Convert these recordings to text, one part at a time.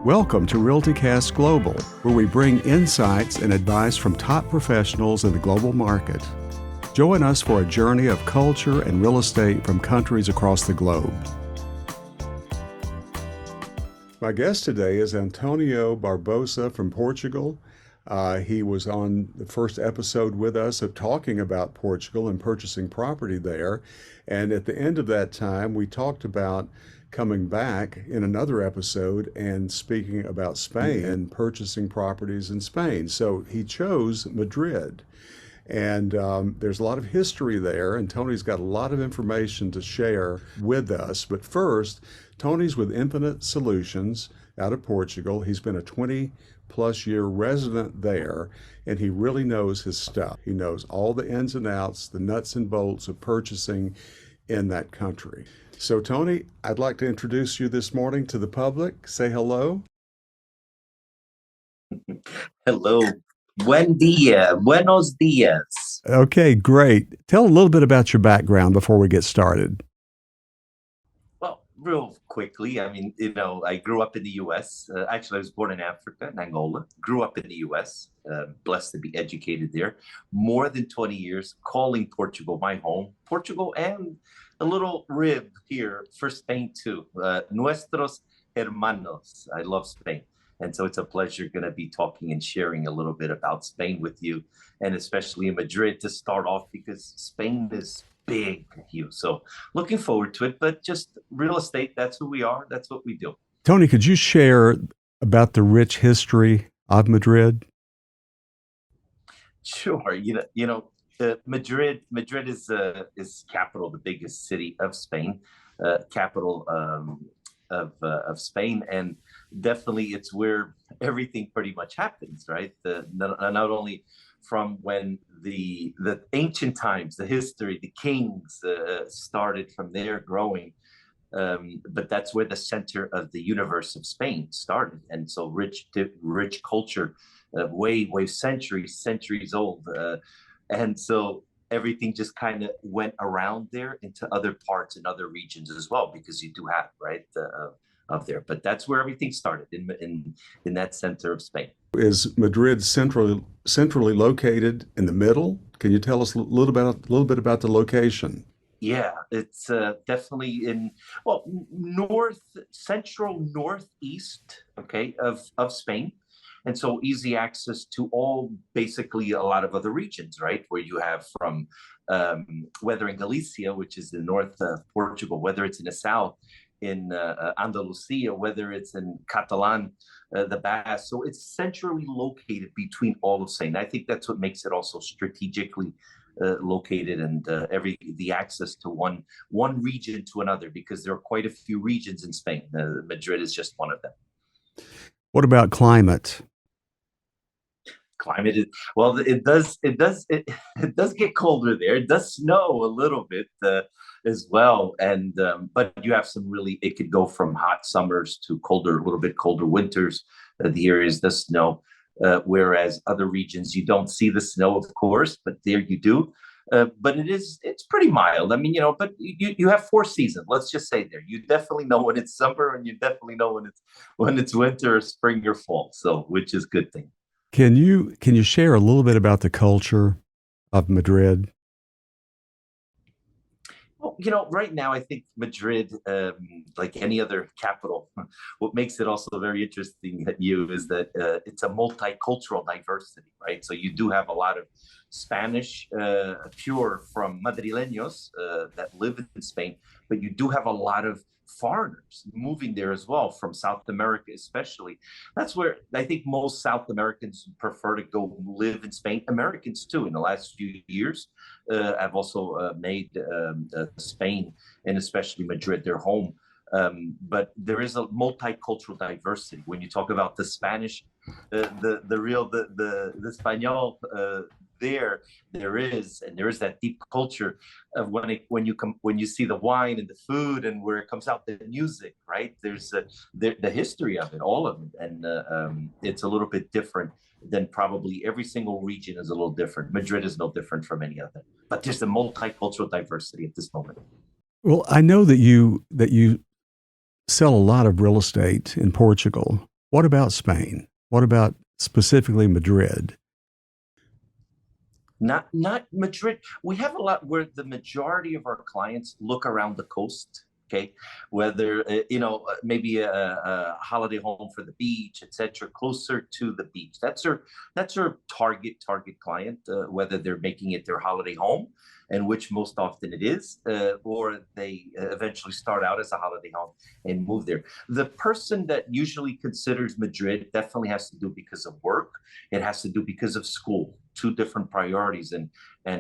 Welcome to RealtyCast Global, where we bring insights and advice from top professionals in the global market. Join us for a journey of culture and real estate from countries across the globe. My guest today is Antonio Barbosa from Portugal. He was on the first episode with us of talking about Portugal and purchasing property there. And at the end of that time, we talked about coming back in another episode and speaking about Spain and purchasing properties in Spain. So he chose Madrid. And there's a lot of history there, and Tony's got a lot of information to share with us. But first, Tony's with Infinite Solutions out of Portugal. He's been a 20-plus year resident there, and he really knows his stuff. He knows all the ins and outs, the nuts and bolts of purchasing in that country. So, Tony, I'd like to introduce you this morning to the public. Say hello. Hello. Buen dia. Buenos dias. Okay, great. Tell a little bit about your background before we get started. Well, real quickly, I grew up in the U.S. Actually, I was born in Africa, in Angola. Grew up in the U.S., blessed to be educated there. More than 20 years, calling Portugal my home. Portugal and a little rib here for Spain, too. Nuestros hermanos. I love Spain. And so it's a pleasure going to be talking and sharing a little bit about Spain with you, and especially in Madrid to start off, because Spain is big, Hugh. So looking forward to it, but just real estate, that's who we are. That's what we do. Tony, could you share about the rich history of Madrid? Sure. Madrid is capital, the biggest city of Spain, capital of Spain, and definitely it's where everything pretty much happens, right? Not only from when the ancient times, the history, the kings started from there growing, but that's where the center of the universe of Spain started, and so rich culture, way centuries old, and so everything just kind of went around there into other parts and other regions as well, because you do have, right, of there. But that's where everything started, in that center of Spain. Is Madrid centrally located in the middle? Can you tell us a little bit about the location? Yeah, it's definitely in, central northeast, okay, of Spain. And so easy access to basically a lot of other regions, right? Where you have from, whether in Galicia, which is the north of Portugal, whether it's in the south, in Andalusia, whether it's in Catalan, the Basque. So it's centrally located between all of Spain. I think that's what makes it also strategically located, and the access to one region to another, because there are quite a few regions in Spain. Madrid is just one of them. What about climate? Climate is, well, it does get colder there. It does snow a little bit as well, and but you have it could go from hot summers to a little bit colder winters. The areas the snow, whereas other regions you don't see the snow, of course, but there you do. But it's pretty mild. But you have 4 seasons. Let's just say there. You definitely know when it's summer, and you definitely know when it's winter or spring or fall. So, which is a good thing. Can you share a little bit about the culture of Madrid? Well, right now I think Madrid, like any other capital, what makes it also very interesting is that it's a multicultural diversity, right? So you do have a lot of Spanish, pure from Madrileños that live in Spain, but you do have a lot of foreigners moving there as well, from South America especially. That's where I think most South Americans prefer to go live in Spain. Americans too, in the last few years, have also made Spain, and especially Madrid, their home. But there is a multicultural diversity. When you talk about the Spanish, the Espanol, there is that deep culture of when you see the wine and the food, and where it comes out, the music, right? There's the history of it, all of it, and it's a little bit different than probably every single region is a little different. Madrid is no different from any other, but there's a multicultural diversity at this moment. Well, I know that you sell a lot of real estate in Portugal. What about Spain? What about specifically Madrid? Not Madrid. We have a lot where the majority of our clients look around the coast. Okay, whether maybe a holiday home for the beach, etc., closer to the beach. That's our target client. Whether they're making it their holiday home, and which most often it is, or they eventually start out as a holiday home and move there. The person that usually considers Madrid definitely has to do because of work. It has to do because of school. Two different priorities, and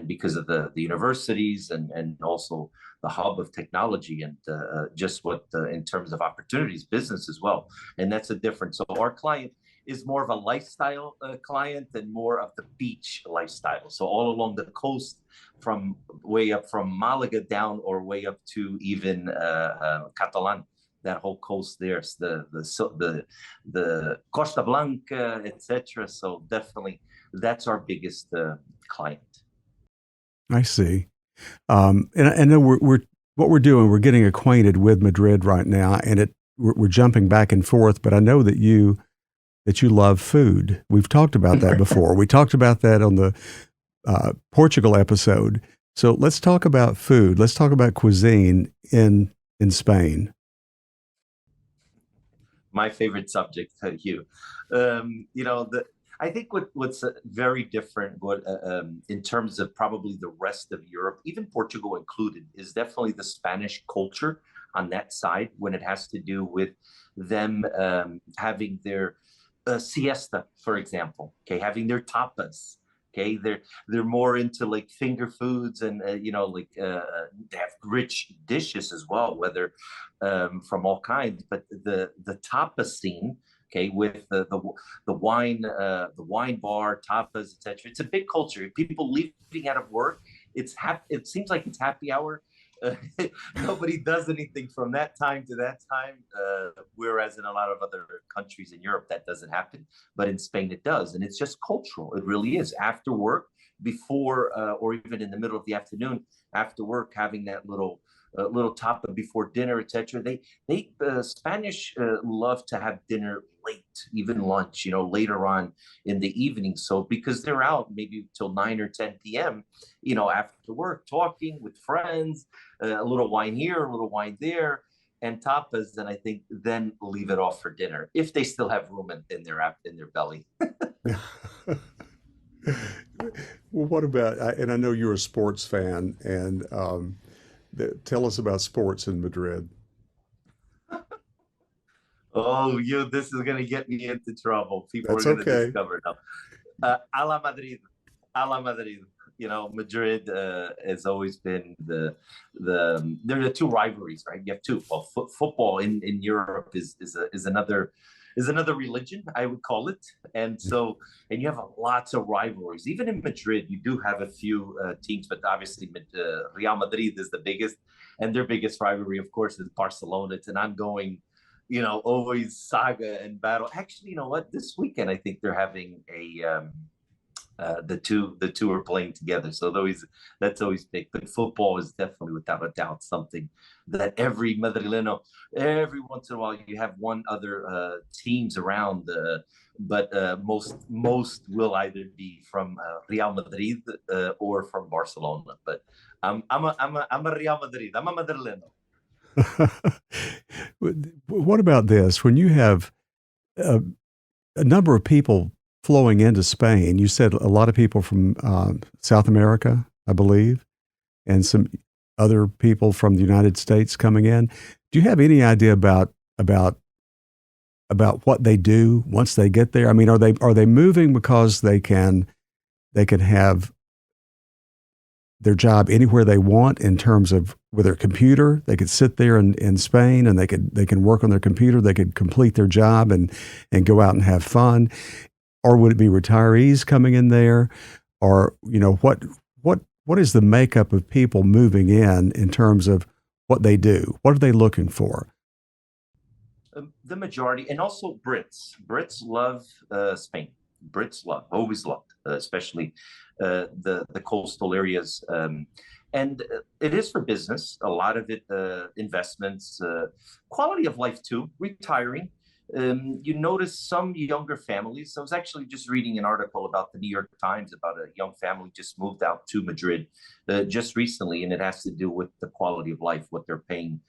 because of the universities, and also the hub of technology, and just what in terms of opportunities, business as well. And that's a difference. So our client is more of a lifestyle client and more of the beach lifestyle. So all along the coast, from way up from Malaga down, or way up to even Catalan, that whole coast there, the Costa Blanca, etc. So definitely, that's our biggest client. I see. And I know we're what we're doing. We're getting acquainted with Madrid right now, and we're jumping back and forth. But I know that you love food. We've talked about that before. We talked about that on the Portugal episode. So let's talk about food. Let's talk about cuisine in Spain. My favorite subject, Hugh. I think what's very different, in terms of probably the rest of Europe, even Portugal included, is definitely the Spanish culture on that side, when it has to do with them having their siesta, for example. Okay, having their tapas. Okay, they're more into like finger foods, and they have rich dishes as well, whether from all kinds. But the tapa scene, okay, with the wine bar, tapas, etc. It's a big culture. People leaving out of work, it seems like it's happy hour. Nobody does anything from that time to that time, whereas in a lot of other countries in Europe that doesn't happen, but in Spain it does, and it's just cultural. It really is. After work, before or even in the middle of the afternoon after work, having that little tapa before dinner, etc. They Spanish love to have dinner late, even lunch, later on in the evening. So because they're out maybe till 9 or 10 p.m., after work, talking with friends, a little wine here, a little wine there, and tapas, and I think then leave it off for dinner if they still have room in their belly. Well, what about, and I know you're a sports fan, and tell us about sports in Madrid. Oh, this is gonna get me into trouble. People are That's gonna okay. discover now. A la Madrid, a la Madrid. Madrid has always been there are the two rivalries, right? You have two. Well, football in Europe is another religion, I would call it. And you have lots of rivalries. Even in Madrid, you do have a few teams, but obviously Real Madrid is the biggest, and their biggest rivalry, of course, is Barcelona. It's an ongoing, always saga and battle. Actually, you know what? This weekend, I think they're having the two are playing together. So that's always big. But football is definitely, without a doubt, something that every Madrileno, every once in a while, you have one other teams around. But most will either be from Real Madrid or from Barcelona. But I'm a Real Madrid. I'm a Madrileno. What about this? When you have a, a number of people flowing into Spain, you said a lot of people from South America, I believe, and some other people from the United States coming in. Do you have any idea about what they do once they get there? I mean, are they moving because they can have their job anywhere they want in terms of with their computer? They could sit there in Spain and they can work on their computer. They could complete their job and go out and have fun. Or would it be retirees coming in there? Or, what is the makeup of people moving in terms of what they do? What are they looking for? The majority, and also Brits. Brits love Spain. Brits always loved, especially the coastal areas. And it is for business. A lot of it, investments, quality of life too, retiring. You notice some younger families. I was actually just reading an article about the New York Times about a young family just moved out to Madrid just recently, and it has to do with the quality of life, what they're paying,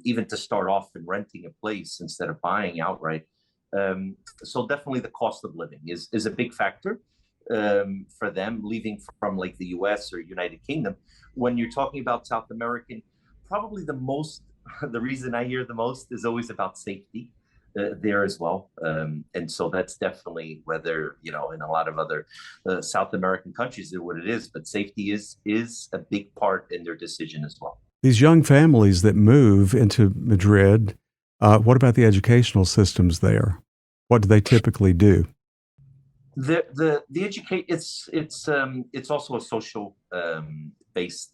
even to start off and renting a place instead of buying outright. So definitely the cost of living is a big factor for them leaving from like the US or United Kingdom. When you're talking about South American, probably the most, the reason I hear the most is always about safety there as well. And so that's definitely whether, you know, in a lot of other South American countries, they're what it is, but safety is a big part in their decision as well. These young families that move into Madrid, what about the educational systems there? What do they typically do? The educate it's also a social based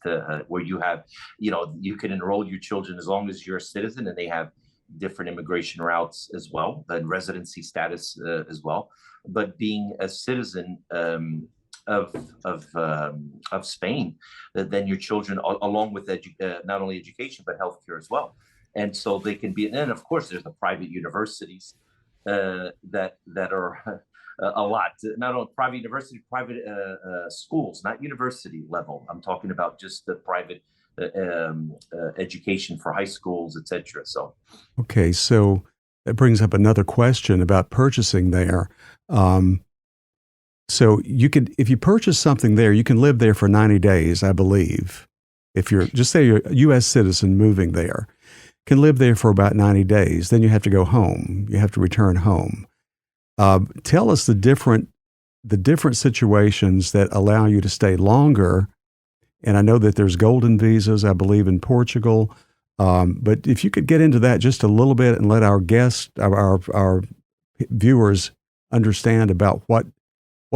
where you have, you know, you can enroll your children as long as you're a citizen, and they have different immigration routes as well and residency status as well. But being a citizen of of Spain, then your children, along with not only education but healthcare as well, and so they can be. And then of course there's the private universities that are a lot. Not only private university, private schools, not university level. I'm talking about just the private education for high schools, etc. So, Okay, so that brings up another question about purchasing there. Um, so you could, if you purchase something there, you can live there for 90 days, I believe. If you're, just say you're a U.S. citizen moving there, can live there for about 90 days. Then you have to go home. You have to return home. Tell us the different situations that allow you to stay longer. And I know that there's golden visas, I believe, in Portugal. But if you could get into that just a little bit and let our guests, our viewers understand about what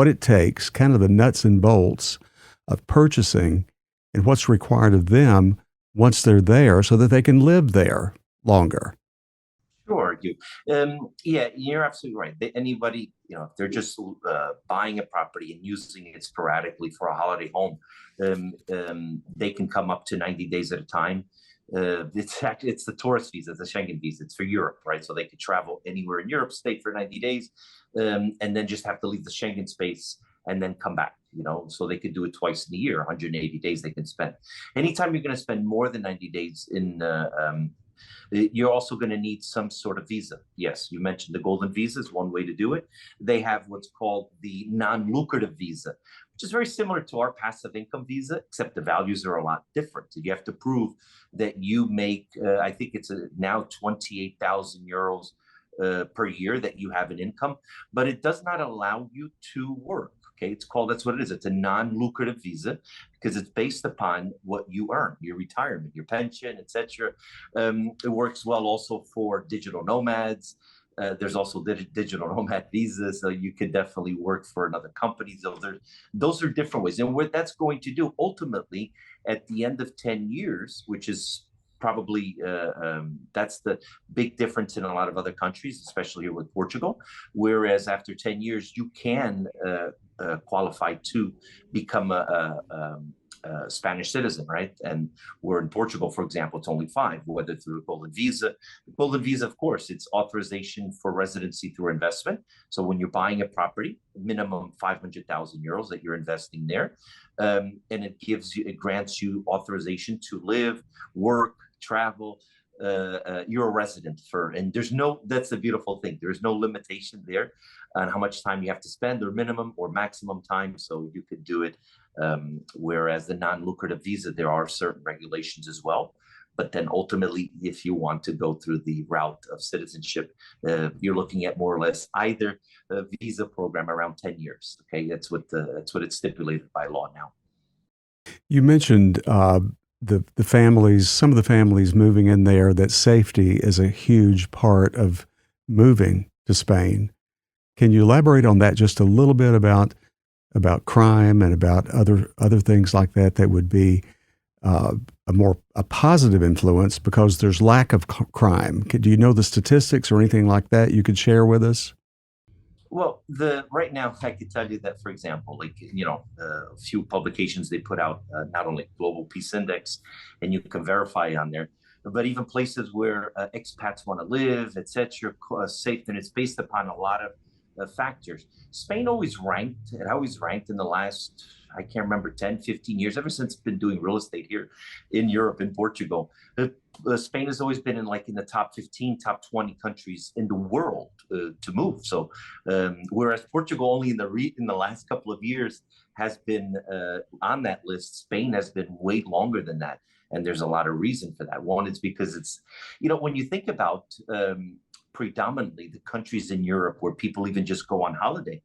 it takes, kind of the nuts and bolts of purchasing and what's required of them once they're there so that they can live there longer. sure, you. Yeah, you're absolutely right. Anybody, you know, if they're just buying a property and using it sporadically for a holiday home, they can come up to 90 days at a time. It's the tourist visa, it's the Schengen visa. It's for Europe, right? So they could travel anywhere in Europe, stay for 90 days, and then just have to leave the Schengen space and then come back. You know, so they could do it twice in a year, 180 days they can spend. Anytime you're going to spend more than 90 days in you're also going to need some sort of visa. Yes, you mentioned the golden visa is one way to do it. They have what's called the non-lucrative visa, which is very similar to our passive income visa, except the values are a lot different. You have to prove that you make, I think it's now 28,000 euros per year that you have an income, but it does not allow you to work. Okay, it's called, that's what it is. It's a non-lucrative visa because it's based upon what you earn, your retirement, your pension, etc. It works well also for digital nomads. There's also digital nomad visas, so you could definitely work for another company. So those are different ways. And what that's going to do ultimately at the end of 10 years, which is probably that's the big difference in a lot of other countries, especially here with Portugal. Whereas after 10 years, you can qualify to become a Spanish citizen, right? And we're in Portugal, for example, it's only 5, whether through a golden visa. The golden visa, of course, it's authorization for residency through investment. So when you're buying a property, minimum 500,000 euros that you're investing there, and it grants you authorization to live, work, travel. You're a resident and that's the beautiful thing. There's no limitation there on how much time you have to spend or minimum or maximum time. So you could do it. Whereas the non-lucrative visa, there are certain regulations as well. But then ultimately, if you want to go through the route of citizenship, you're looking at more or less either a visa program around 10 years. Okay, that's what it's stipulated by law now. You mentioned the families, some of the families moving in there, that safety is a huge part of moving to Spain. Can you elaborate on that just a little bit about crime and about other things like that that would be a positive influence because there's lack of crime? Do you know the statistics or anything like that you could share with us? Well, right now I could tell you that, for example, like, you know, a few publications they put out, not only Global Peace Index, and you can verify on there. but even places where expats want to live, etc., safe, and it's based upon a lot of factors. Spain always ranked, it always ranked in the last, I can't remember, 10, 15 years, ever since I've been doing real estate here in Europe, in Portugal. Spain has always been in the top 15, top 20 countries in the world to move. So, whereas Portugal only in the last couple of years has been on that list, Spain has been way longer than that. And there's a lot of reason for that. One is because it's, when you think about predominantly the countries in Europe where people even just go on holiday.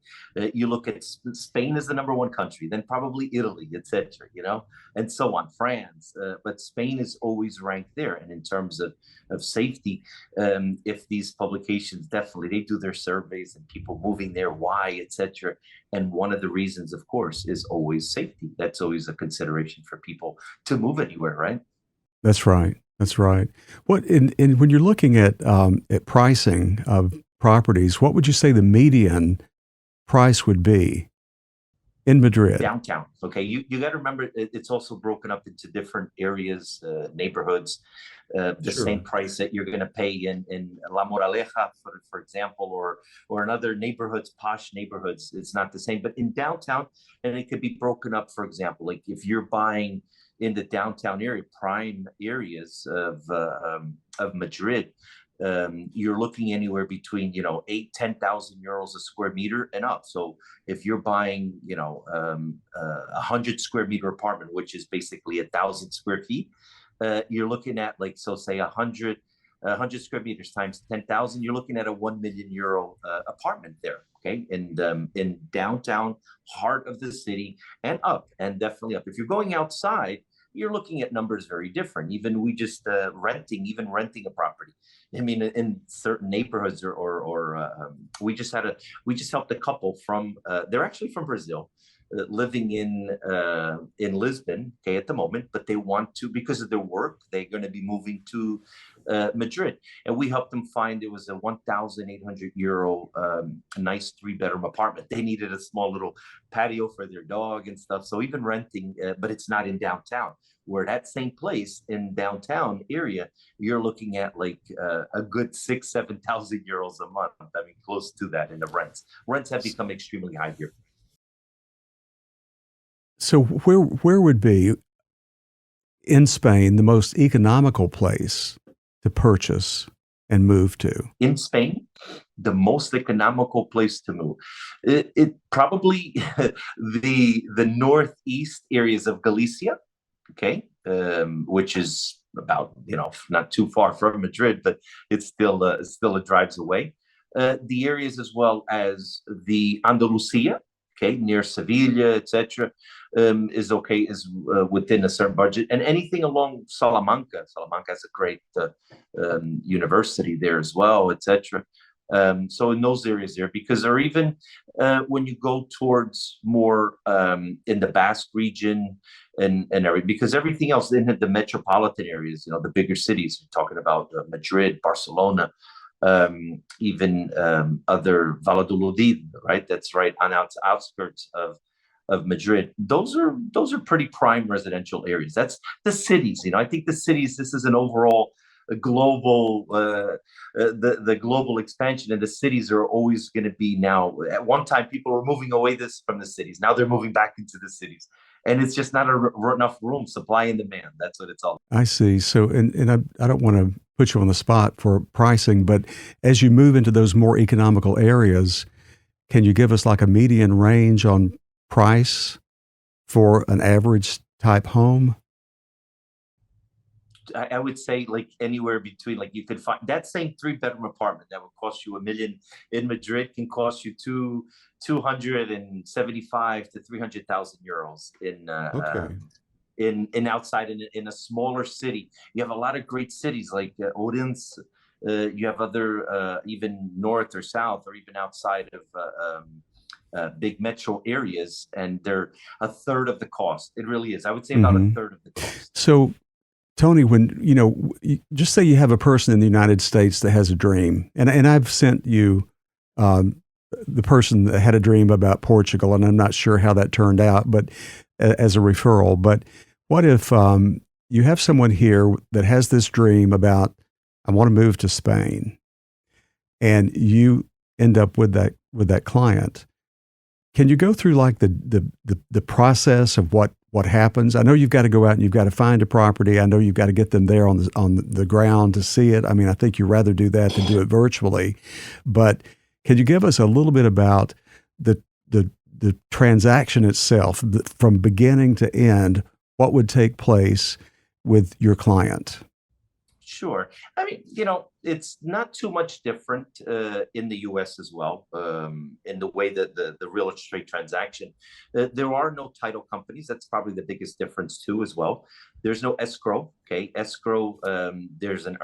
You look at Spain as the number one country, then probably Italy, etc., and so on, France. But Spain is always ranked there. And in terms of safety, if these publications definitely, they do their surveys and people moving there, why, etc. And one of the reasons, of course, is always safety. That's always a consideration for people to move anywhere, right? That's right. That's right. When you're looking at pricing of properties, what would you say the median price would be in Madrid? Downtown. Okay, you got to remember it's also broken up into different areas, neighborhoods. The same price that you're going to pay in La Moraleja, for example, or in other neighborhoods, posh neighborhoods, it's not the same. But in downtown, and it could be broken up. For example, like if you're buying in the downtown area, prime areas of Madrid, you're looking anywhere between 8,000-10,000 euros a square meter and up. So if you're buying 100 square meter apartment, which is basically 1,000 square feet, you're looking at say 100 square meters times 10,000, you're looking at a 1 million euro apartment there. Okay, in downtown heart of the city and up, and definitely up. If you're going outside, you're looking at numbers very different. Even we just renting a property. I mean, in certain neighborhoods, we just helped a couple from. They're actually from Brazil, living in Lisbon, okay, at the moment, but they want to, because of their work, they're going to be moving to Madrid, and we helped them find, it was a 1,800 euro nice 3-bedroom apartment. They needed a small little patio for their dog and stuff, so even renting, but it's not in downtown. Where that same place in downtown area, you're looking at a good 6,000-7,000 euros a month. I mean, close to that in the rents. Rents have become extremely high here. So where would be in Spain the most economical place to purchase and move to? In Spain, the most economical place to move, it probably the northeast areas of Galicia, okay, which is about not too far from Madrid, but it's still a drives away. The areas as well as the Andalusia, okay, near Sevilla, etc., is within a certain budget, and anything along Salamanca. Salamanca has a great university there as well, etc. So in those areas there, because or even when you go towards more in the Basque region and everything, because everything else in the metropolitan areas, the bigger cities, we're talking about Madrid, Barcelona, even other Valladolid, right? That's right on outskirts of Madrid. Those are pretty prime residential areas. That's the cities. I think the cities. This is an overall global the global expansion, and the cities are always going to be now. At one time, people were moving away from the cities. Now they're moving back into the cities, and it's just not enough room, supply and demand. That's what it's all. I see. So, and I don't want to put you on the spot for pricing, but as you move into those more economical areas, can you give us like a median range on price for an average type home? I would say anywhere between, you could find that same 3-bedroom apartment that would cost you 1 million in Madrid can cost you 275 to 300,000 euros in outside in a smaller city. You have a lot of great cities like Odense. You have other even north or south or even outside of big metro areas, and they're a third of the cost. It really is. I would say about a third of the cost. So, Tony, when just say you have a person in the United States that has a dream, and I've sent you the person that had a dream about Portugal, and I'm not sure how that turned out, but as a referral. But what if you have someone here that has this dream about, I want to move to Spain, and you end up with that client. Can you go through like the process of what happens? I know you've got to go out and you've got to find a property. I know you've got to get them there on the ground to see it. I mean, I think you'd rather do that than do it virtually. But can you give us a little bit about the the transaction itself, from beginning to end? What would take place with your client? Sure. I mean, it's not too much different in the U.S. as well, in the way that the real estate transaction. There are no title companies. That's probably the biggest difference too, as well. There's no escrow. Okay, escrow. There's an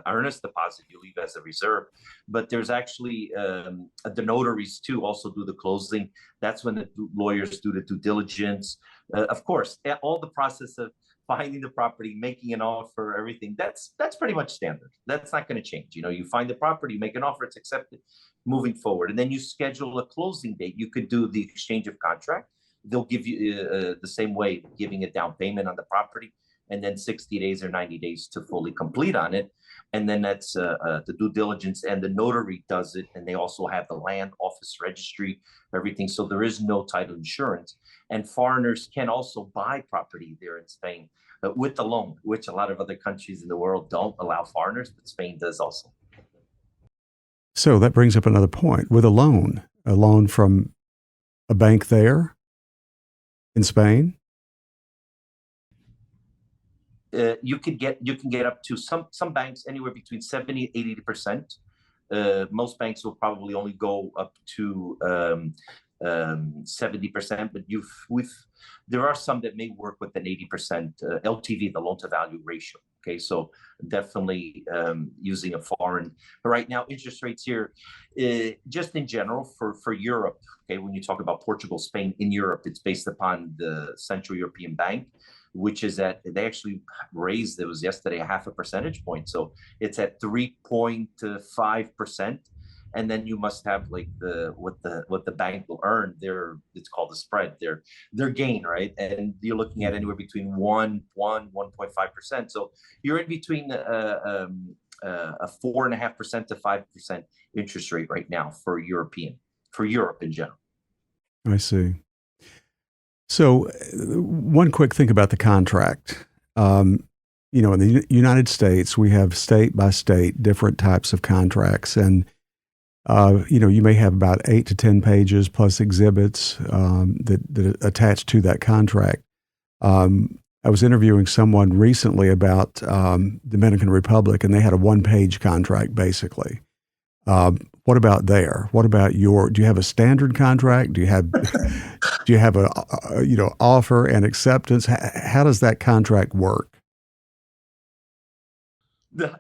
earnest deposit you leave as a reserve, but there's actually the notaries too also do the closing. That's when the lawyers do the due diligence. Of course, all the process of finding the property, making an offer, everything. That's pretty much standard. That's not going to change. You find the property, make an offer, it's accepted, moving forward, and then you schedule a closing date. You could do the exchange of contract. They'll give you the same way, giving a down payment on the property, and then 60 days or 90 days to fully complete on it. And then that's the due diligence, and the notary does it, and they also have the land office registry, everything. So there is no title insurance, and foreigners can also buy property there in Spain with the loan, which a lot of other countries in the world don't allow foreigners, but Spain does also. So that brings up another point with a loan from a bank there in Spain. You can get up to some banks anywhere between 70-80%. Most banks will probably only go up to 70%, but there are some that may work with an 80% LTV, the loan to value ratio. Okay, so definitely using a foreign. But right now, interest rates here, just in general for Europe. Okay, when you talk about Portugal, Spain, in Europe, it's based upon the Central European Bank, which is they actually raised, it was yesterday, a half a percentage point. So it's at 3.5%. And then you must have like what the bank will earn. It's called the spread, their gain, right? And you're looking at anywhere between 1.5%. So you're in between a 4.5% to 5% interest rate right now for Europe in general. I see. So, one quick thing about the contract. In the United States, we have state by state different types of contracts, and you may have about 8 to 10 pages plus exhibits that attach to that contract. I was interviewing someone recently about Dominican Republic, and they had a one-page contract basically. What about there? What about do you have a standard contract? Do you have a offer and acceptance? How does that contract work?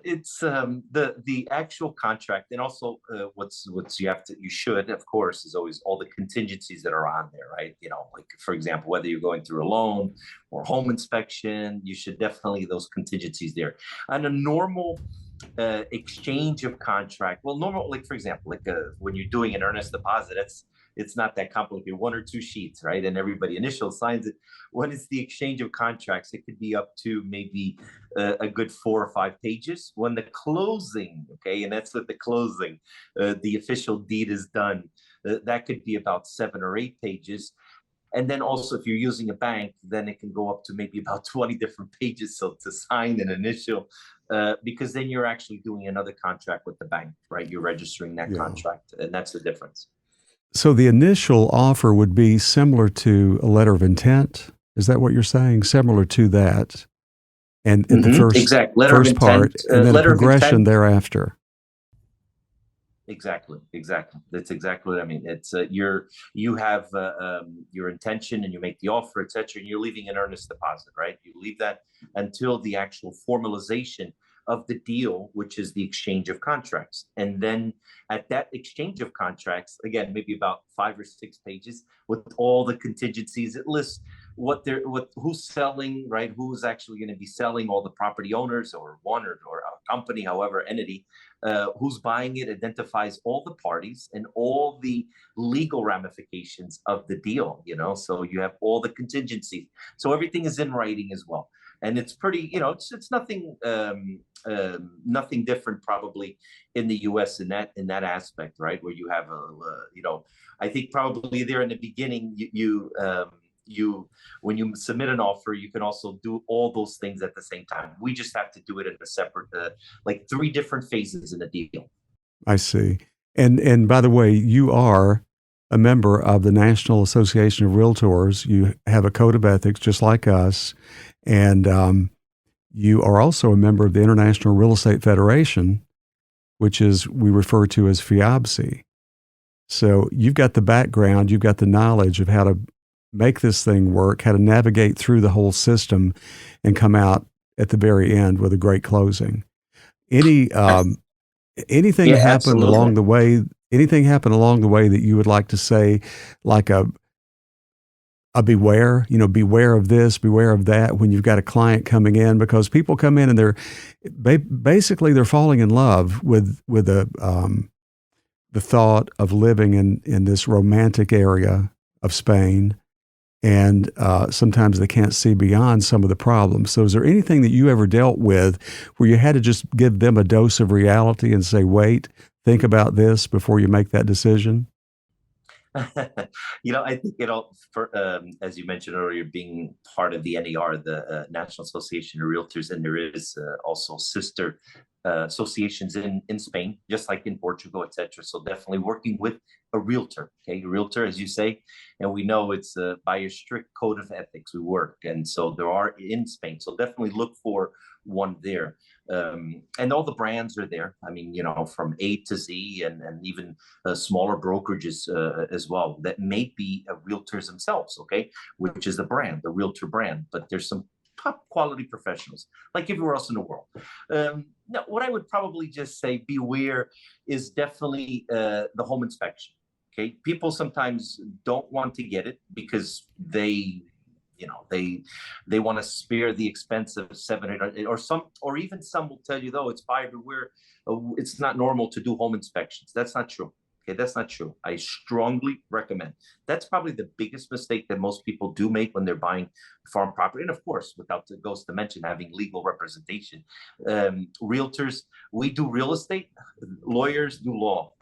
It's the actual contract, and also what's you should, of course, is always all the contingencies that are on there, right? Like for example, whether you're going through a loan or home inspection, you should definitely those contingencies there. On a normal exchange of contract, well, normal, like for example, like when you're doing an earnest deposit, it's not that complicated, 1 or 2 sheets, right? And everybody initial signs it. When it's the exchange of contracts, it could be up to maybe a good 4 or 5 pages. When the closing, okay, and that's what the closing, the official deed is done, that could be about 7 or 8 pages. And then also, if you're using a bank, then it can go up to maybe about 20 different pages. So to sign an initial, because then you're actually doing another contract with the bank, right? You're registering that contract, and that's the difference. So the initial offer would be similar to a letter of intent. Is that what you're saying? Similar to that, and the first part, and then a progression thereafter. Exactly. That's exactly what I mean. It's you have your intention, and you make the offer, etc., and you're leaving an earnest deposit, right? You leave that until the actual formalization of the deal, which is the exchange of contracts. And then at that exchange of contracts, again, maybe about 5 or 6 pages with all the contingencies. It lists who's selling, right? Who's actually going to be selling, all the property owners, or one or a company, however, entity, who's buying it, identifies all the parties and all the legal ramifications of the deal, so you have all the contingencies. So everything is in writing as well. and it's pretty, it's nothing nothing different probably in the U.S. in that aspect, right? Where you have I think probably there in the beginning, you when you submit an offer, you can also do all those things at the same time. We just have to do it in a separate, like 3 different phases in the deal. I see. And by the way, you are a member of the National Association of Realtors. You have a code of ethics just like us, and you are also a member of the International Real Estate Federation, which is we refer to as FIABC. So you've got the background, you've got the knowledge of how to make this thing work, how to navigate through the whole system, and come out at the very end with a great closing. Anything Yeah, happened absolutely. along the way? Anything happened along the way that you would like to say, like a beware, beware of this, beware of that when you've got a client coming in, because people come in and they're falling in love with the thought of living in this romantic area of Spain, and sometimes they can't see beyond some of the problems. So is there anything that you ever dealt with where you had to just give them a dose of reality and say, wait, think about this before you make that decision? I think as you mentioned earlier, being part of the NAR, the National Association of Realtors, and there is also sister associations in Spain, just like in Portugal, etc. So definitely working with a realtor, okay, a realtor, as you say, and we know it's by a strict code of ethics we work, and so there are in Spain. So definitely look for one there. And all the brands are there. I mean, from A to Z, and even smaller brokerages as well that may be realtors themselves, okay, which is the brand, the realtor brand. But there's some top quality professionals like everywhere else in the world. Now, what I would probably just say, beware, is definitely the home inspection. Okay, people sometimes don't want to get it because they want to spare the expense of 700, or even some will tell you, though, it's buyer beware. It's not normal to do home inspections. That's not true. Okay, that's not true. I strongly recommend. That's probably the biggest mistake that most people do make when they're buying farm property. And of course, without the goes to mention having legal representation. Realtors, we do real estate. Lawyers do law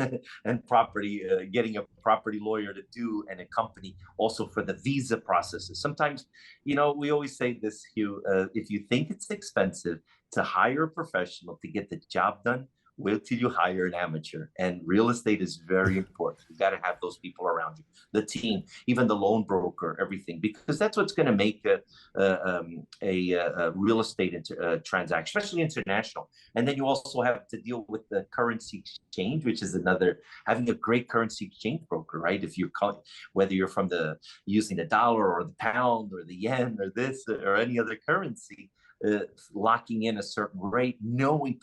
and property. Getting a property lawyer to do, and a company also for the visa processes. Sometimes, we always say this, Hugh. If you think it's expensive to hire a professional to get the job done, wait till you hire an amateur. And real estate is very important. You got to have those people around you, the team, even the loan broker, everything, because that's what's going to make a real estate transaction, especially international. And then you also have to deal with the currency exchange, which is having a great currency exchange broker, right? If you're whether you're using the dollar or the pound or the yen or this or any other currency, locking in a certain rate,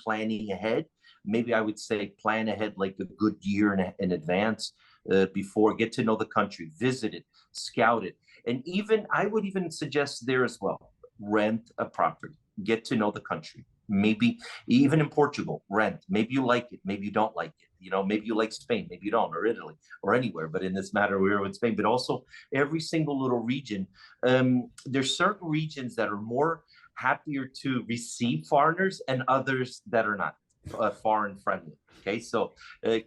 planning ahead. Maybe I would say plan ahead like a good year in advance before. Get to know the country, visit it, scout it. And I would even suggest there as well, rent a property, get to know the country. Maybe even in Portugal, rent. Maybe you like it, maybe you don't like it. Maybe you like Spain, maybe you don't, or Italy, or anywhere. But in this matter, we're in Spain. But also every single little region. There's certain regions that are more happier to receive foreigners, and others that are not foreign friendly. Okay, so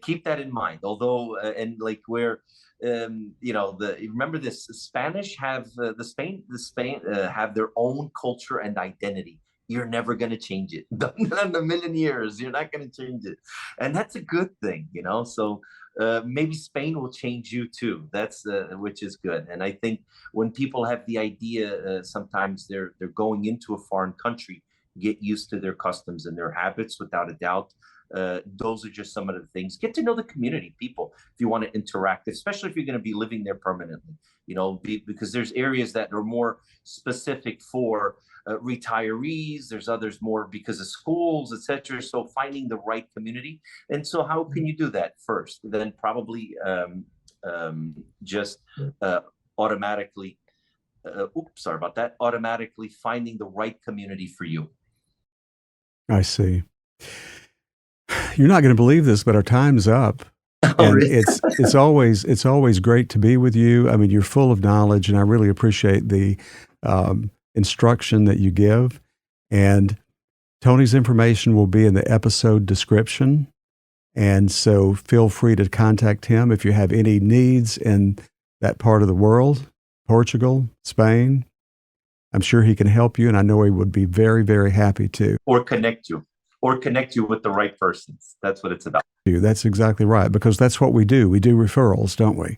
keep that in mind. Although and like where remember this, Spanish have the Spain have their own culture and identity. You're never going to change it. In a million years, you're not going to change it, and that's a good thing. So maybe Spain will change you too. That's which is good. And I think when people have the idea, sometimes they're going into a foreign country, get used to their customs and their habits, without a doubt. Those are just some of the things. Get to know the community, people, if you want to interact, especially if you're going to be living there permanently, because there's areas that are more specific for retirees. There's others more because of schools, etc. So finding the right community. And so how can you do that first? Then probably just automatically, sorry about that, automatically finding the right community for you. I see. You're not going to believe this, but our time's up. Oh, And really? it's always great to be with you. I mean, you're full of knowledge, and I really appreciate the instruction that you give. And Tony's information will be in the episode description. And so feel free to contact him if you have any needs in that part of the world, Portugal, Spain. I'm sure he can help you, and I know he would be very, very happy to. Or connect you with the right persons. That's what it's about. That's exactly right, because that's what we do. We do referrals, don't we?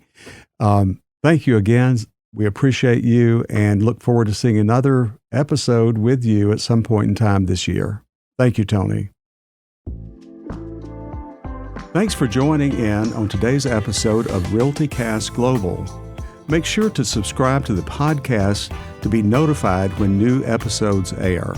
Thank you again. We appreciate you and look forward to seeing another episode with you at some point in time this year. Thank you, Tony. Thanks for joining in on today's episode of RealtyCast Global. Make sure to subscribe to the podcast to be notified when new episodes air.